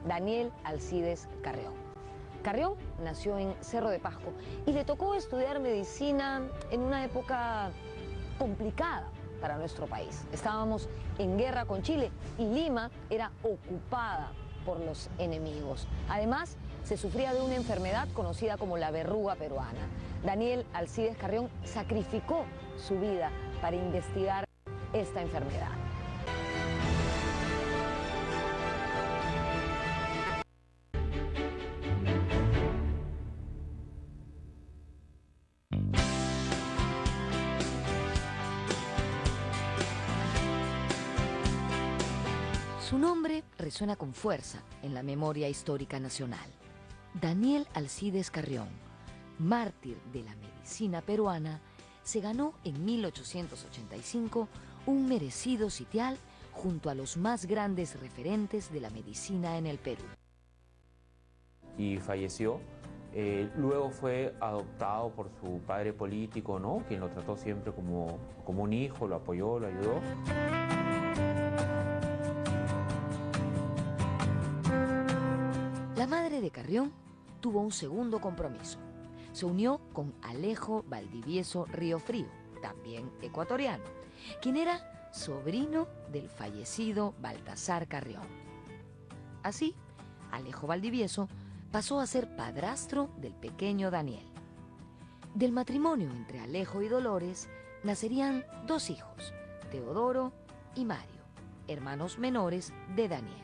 Daniel Alcides Carrión. Carrión nació en Cerro de Pasco y le tocó estudiar medicina en una época complicada para nuestro país. Estábamos en guerra con Chile y Lima era ocupada por los enemigos. Además, se sufría de una enfermedad conocida como la verruga peruana. Daniel Alcides Carrión sacrificó su vida para investigar esta enfermedad. Su nombre resuena con fuerza en la memoria histórica nacional. Daniel Alcides Carrión, mártir de la medicina peruana, se ganó en 1885 un merecido sitial junto a los más grandes referentes de la medicina en el Perú. Y falleció. Luego fue adoptado por su padre político, ¿no? Quien lo trató siempre como un hijo, lo apoyó, lo ayudó. La madre de Carrión tuvo un segundo compromiso. Se unió con Alejo Valdivieso Riofrío, también ecuatoriano, quien era sobrino del fallecido Baltasar Carrión. Así, Alejo Valdivieso pasó a ser padrastro del pequeño Daniel. Del matrimonio entre Alejo y Dolores nacerían dos hijos, Teodoro y Mario, hermanos menores de Daniel.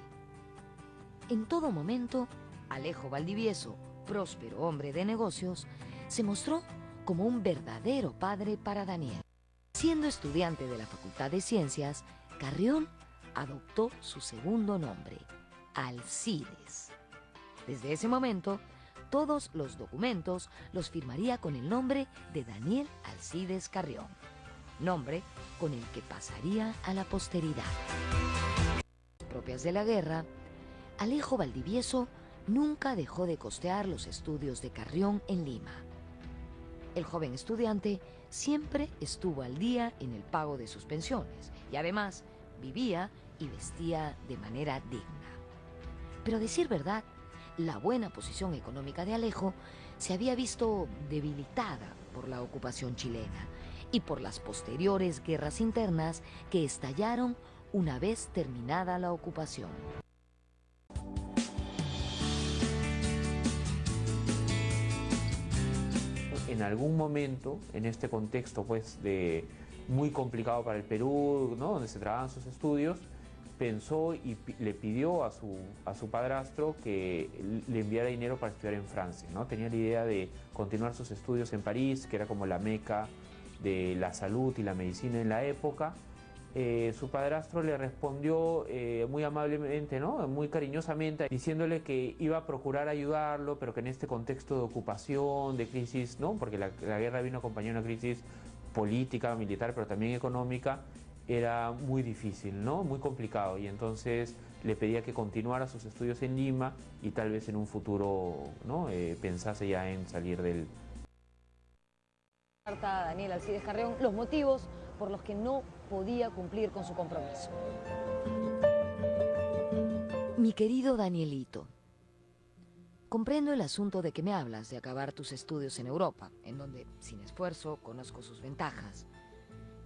En todo momento, Alejo Valdivieso, próspero hombre de negocios, se mostró como un verdadero padre para Daniel. Siendo estudiante de la Facultad de Ciencias, Carrión adoptó su segundo nombre, Alcides. Desde ese momento, todos los documentos los firmaría con el nombre de Daniel Alcides Carrión, nombre con el que pasaría a la posteridad. Propias de la guerra, Alejo Valdivieso nunca dejó de costear los estudios de Carrión en Lima. El joven estudiante siempre estuvo al día en el pago de sus pensiones y además vivía y vestía de manera digna. Pero a decir verdad, la buena posición económica de Alejo se había visto debilitada por la ocupación chilena y por las posteriores guerras internas que estallaron una vez terminada la ocupación. En algún momento, en este contexto pues muy complicado para el Perú, ¿no? Donde se trabajan sus estudios, pensó y le pidió a su padrastro que le enviara dinero para estudiar en Francia, ¿no? Tenía la idea de continuar sus estudios en París, que era como la meca de la salud y la medicina en la época. Su padrastro le respondió muy amablemente, ¿no? Muy cariñosamente, diciéndole que iba a procurar ayudarlo, pero que en este contexto de ocupación, de crisis, ¿no? Porque la guerra vino acompañada de una crisis política, militar, pero también económica, era muy difícil, ¿no? Muy complicado, y entonces le pedía que continuara sus estudios en Lima y tal vez en un futuro, ¿no? Pensase ya en salir del... Carta a Daniel Alcides Carrión los motivos por los que no podía cumplir con su compromiso. Mi querido Danielito, comprendo el asunto de que me hablas de acabar tus estudios en Europa, en donde, sin esfuerzo, conozco sus ventajas.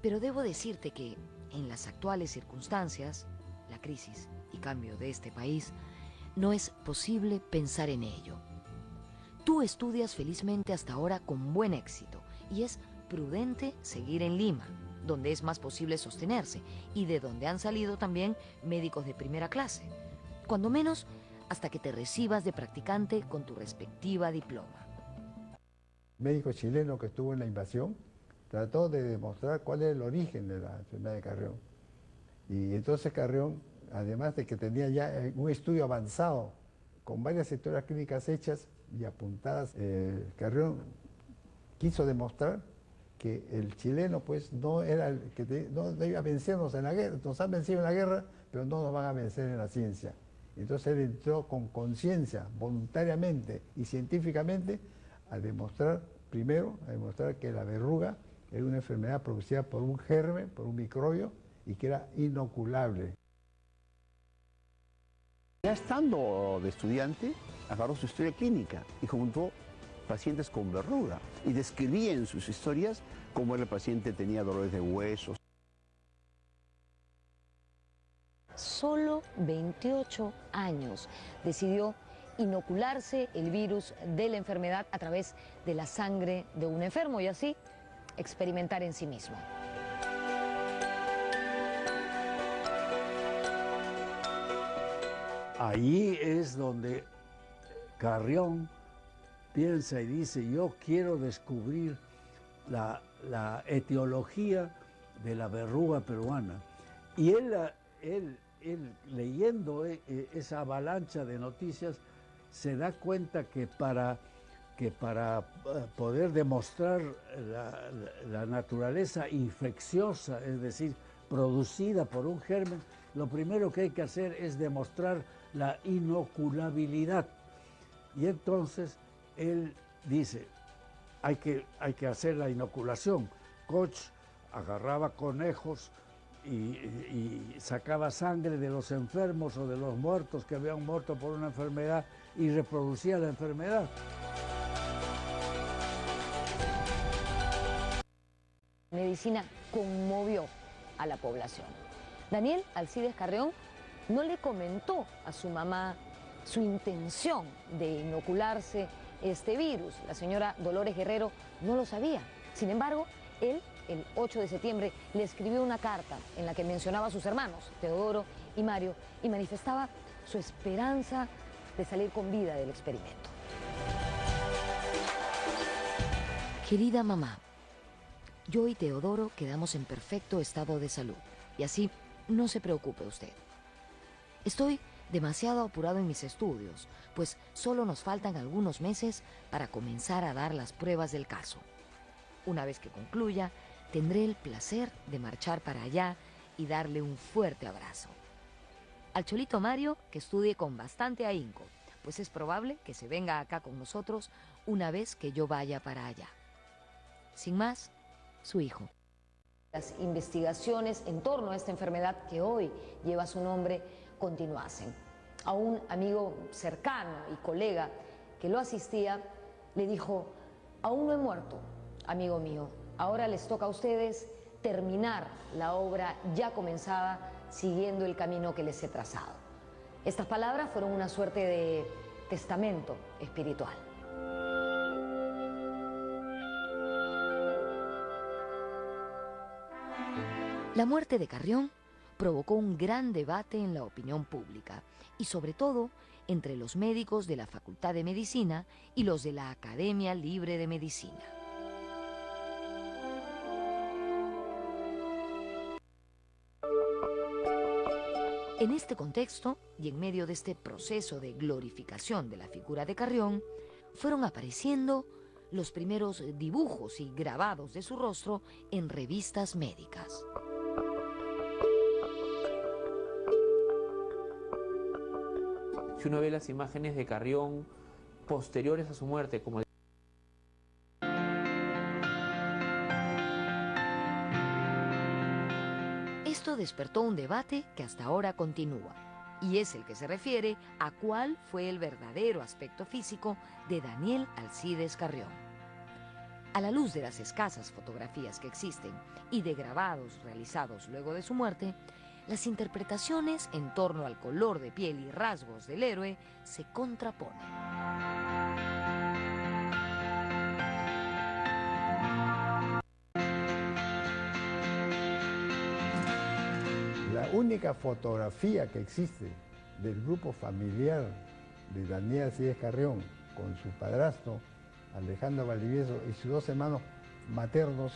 Pero debo decirte que, en las actuales circunstancias, la crisis y cambio de este país, no es posible pensar en ello. Tú estudias felizmente hasta ahora con buen éxito y es prudente seguir en Lima, donde es más posible sostenerse y de donde han salido también médicos de primera clase, cuando menos hasta que te recibas de practicante con tu respectiva diploma. El médico chileno que estuvo en la invasión trató de demostrar cuál es el origen de la enfermedad de Carrión. Y entonces Carrión, además de que tenía ya un estudio avanzado con varias historias clínicas hechas y apuntadas, Carrión quiso demostrar que el chileno pues no era el que no debía vencernos en la guerra, nos han vencido en la guerra, pero no nos van a vencer en la ciencia. Entonces él entró con conciencia, voluntariamente y científicamente a demostrar, primero, a demostrar que la verruga era una enfermedad producida por un germen, por un microbio, y que era inoculable. Ya estando de estudiante, agarró su historia clínica y juntó pacientes con verruga y describía en sus historias cómo el paciente tenía dolores de huesos. Solo 28 años decidió inocularse el virus de la enfermedad a través de la sangre de un enfermo y así experimentar en sí mismo. Allí es donde Carrión piensa y dice, yo quiero descubrir la etiología de la verruga peruana. Y él leyendo esa avalancha de noticias, se da cuenta que para poder demostrar la naturaleza infecciosa, es decir, producida por un germen, lo primero que hay que hacer es demostrar la inoculabilidad. Y entonces él dice, hay que hacer la inoculación. Koch agarraba conejos y sacaba sangre de los enfermos o de los muertos que habían muerto por una enfermedad y reproducía la enfermedad. La medicina conmovió a la población. Daniel Alcides Carrión no le comentó a su mamá su intención de inocularse este virus. La señora Dolores Guerrero no lo sabía. Sin embargo, él, el 8 de septiembre, le escribió una carta en la que mencionaba a sus hermanos, Teodoro y Mario, y manifestaba su esperanza de salir con vida del experimento. Querida mamá, yo y Teodoro quedamos en perfecto estado de salud, y así no se preocupe usted. Estoy demasiado apurado en mis estudios, pues solo nos faltan algunos meses para comenzar a dar las pruebas del caso. Una vez que concluya, tendré el placer de marchar para allá y darle un fuerte abrazo. Al cholito Mario, que estudie con bastante ahínco, pues es probable que se venga acá con nosotros una vez que yo vaya para allá. Sin más, su hijo. Las investigaciones en torno a esta enfermedad que hoy lleva su nombre continuasen. A un amigo cercano y colega que lo asistía le dijo, aún no he muerto, amigo mío, ahora les toca a ustedes terminar la obra ya comenzada siguiendo el camino que les he trazado. Estas palabras fueron una suerte de testamento espiritual. La muerte de Carrión provocó un gran debate en la opinión pública y sobre todo entre los médicos de la Facultad de Medicina y los de la Academia Libre de Medicina. En este contexto y en medio de este proceso de glorificación de la figura de Carrión, fueron apareciendo los primeros dibujos y grabados de su rostro en revistas médicas. Si uno ve las imágenes de Carrión posteriores a su muerte, como Esto despertó un debate que hasta ahora continúa, y es el que se refiere a cuál fue el verdadero aspecto físico de Daniel Alcides Carrión. A la luz de las escasas fotografías que existen y de grabados realizados luego de su muerte, las interpretaciones en torno al color de piel y rasgos del héroe se contraponen. La única fotografía que existe del grupo familiar de Daniel Alcides Carrión con su padrastro Alejandro Valdivieso y sus dos hermanos maternos,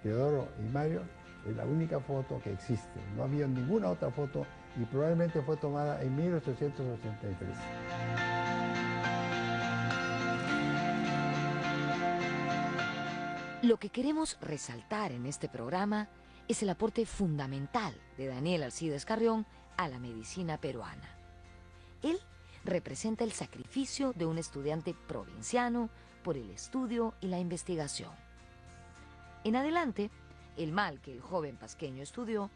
Teodoro y Mario, es la única foto que existe. No había ninguna otra foto y probablemente fue tomada en 1883. Lo que queremos resaltar en este programa es el aporte fundamental de Daniel Alcides Carrión a la medicina peruana. Él representa el sacrificio de un estudiante provinciano por el estudio y la investigación. En adelante, el mal que el joven pasqueño estudió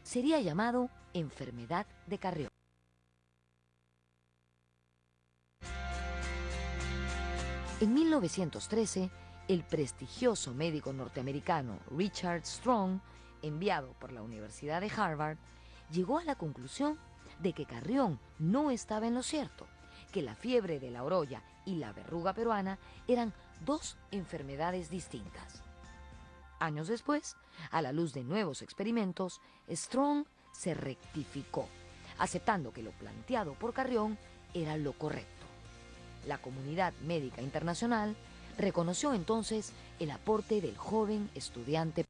sería llamado enfermedad de Carrión. En 1913, el prestigioso médico norteamericano Richard Strong, enviado por la Universidad de Harvard, llegó a la conclusión de que Carrión no estaba en lo cierto, que la fiebre de la orolla y la verruga peruana eran dos enfermedades distintas. Años después, a la luz de nuevos experimentos, Strong se rectificó, aceptando que lo planteado por Carrión era lo correcto. La comunidad médica internacional reconoció entonces el aporte del joven estudiante.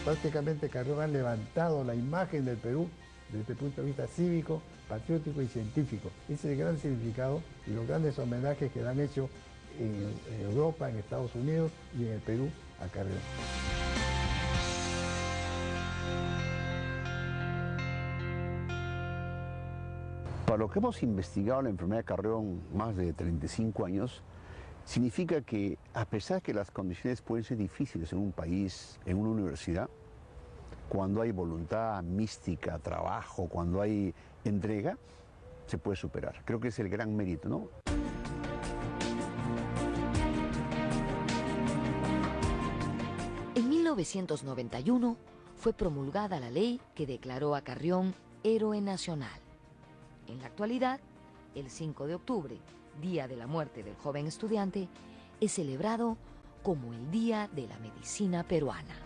Prácticamente Carrión ha levantado la imagen del Perú desde el punto de vista cívico, patriótico y científico. Ese es el gran significado y los grandes homenajes que le han hecho en Europa, en Estados Unidos y en el Perú a Carrión. Para lo que hemos investigado la enfermedad de Carrión más de 35 años, significa que a pesar que las condiciones pueden ser difíciles en un país, en una universidad, cuando hay voluntad mística, trabajo, cuando hay entrega, se puede superar. Creo que es el gran mérito, ¿no? En 1991 fue promulgada la ley que declaró a Carrión héroe nacional. En la actualidad, el 5 de octubre, día de la muerte del joven estudiante, es celebrado como el Día de la Medicina Peruana.